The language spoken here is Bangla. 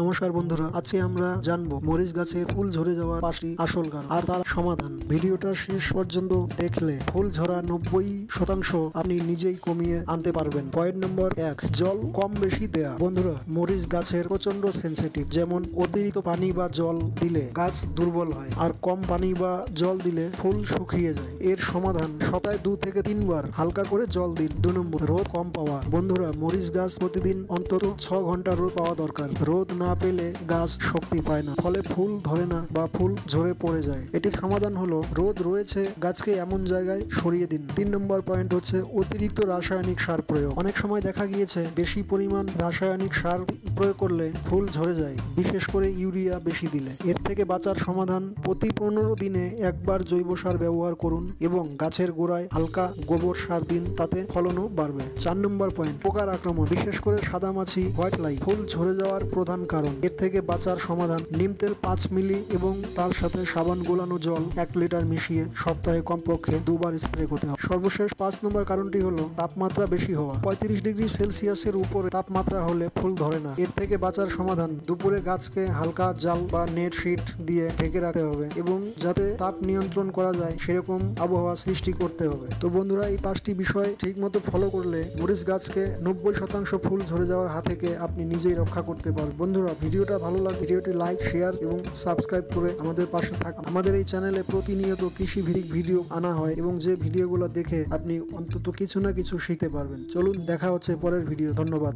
নমস্কার বন্ধুরা, আজকে আমরা জানবো মরিচ গাছের ফুল ঝরে যাওয়ার 5টি আসল কারণ আর তার সমাধান। ভিডিওটা শেষ পর্যন্ত দেখলে ফুল ঝরা 90% আপনি নিজেই কমিয়ে আনতে পারবেন। পয়েন্ট নম্বর 1, জল কম বেশি দেয়া। বন্ধুরা, মরিচ গাছের প্রচন্ড সেনসিটিভ। যেমন অতিরিক্ত পানি বা জল দিলে গাছ দুর্বল হয়, আর কম পানি বা জল দিলে ফুল শুকিয়ে যায়। এর সমাধান, সপ্তাহে 2 থেকে 3 বার হালকা করে জল দিন। 2 নম্বর, রোদ কম পাওয়া। বন্ধুরা, মরিচ গাছ প্রতিদিন অন্তত 6 ঘন্টা রোদ পাওয়া দরকার। রোদ না পেলে গাছ শক্তি পায় না, ফলে ফুল ধরে না বা ফুল ঝরে পড়ে যায়। এটির সমাধান হলো রোদ রয়েছে গাছকে এমন জায়গায় সরিয়ে দিন। 3 নম্বর পয়েন্ট হচ্ছে অতিরিক্ত রাসায়নিক সার প্রয়োগ। অনেক সময় দেখা গিয়েছে বেশি পরিমাণ রাসায়নিক সার প্রয়োগ করলে ফুল ঝরে যায়, বিশেষ করে ইউরিয়া বেশি দিলে। এর থেকে বাঁচার সমাধান, প্রতি 15 দিনে একবার জৈব সার ব্যবহার করুন এবং গাছের গোড়ায় হালকা গোবর সার দিন, তাতে ফলনও বাড়বে। 4 নম্বর পয়েন্ট, পোকার আক্রমণ, বিশেষ করে সাদামাছি, হোয়াইট লাই ফুল ঝরে যাওয়ার প্রধান কারণ। এর থেকে বাঁচার সমাধান, নিম তেল 5 মিলি এবং তার সাথে সাবান গোলানো জল 1 লিটার মিশিয়ে সপ্তাহে কমপক্ষে 2 বার স্প্রে করতে হবে। সর্বশেষ 5 নম্বর কারণটি হলো তাপমাত্রা বেশি হওয়া। 35 ডিগ্রি সেলসিয়াসের উপরে তাপমাত্রা হলে ফুল ধরে না। এর থেকে বাঁচার সমাধান, দুপুরে গাছকে হালকা জাল বা নেট শীট দিয়ে ঢেকে রাখতে হবে এবং যাতে তাপ নিয়ন্ত্রণ করা যায় সেরকম আবহাওয়া সৃষ্টি করতে হবে। তো বন্ধুরা, এই 5টি বিষয় ঠিক মতো ফলো করলে মরিচ গাছকে 90% ফুল ঝরে যাওয়ার হাত থেকে আপনি নিজেই রক্ষা করতে পারবেন। বন্ধুরা, ভিডিওটা ভালো লাগলে ভিডিওটি লাইক, শেয়ার এবং সাবস্ক্রাইব করে আমাদের পাশে থাকুন। আমাদের এই চ্যানেলে প্রতিনিয়ত কৃষি ভিত্তিক ভিডিও আনা হয় এবং যে ভিডিওগুলো দেখে আপনি অন্তত কিছু না কিছু শিখতে পারবেন। চলুন, দেখা হচ্ছে পরের ভিডিও। ধন্যবাদ।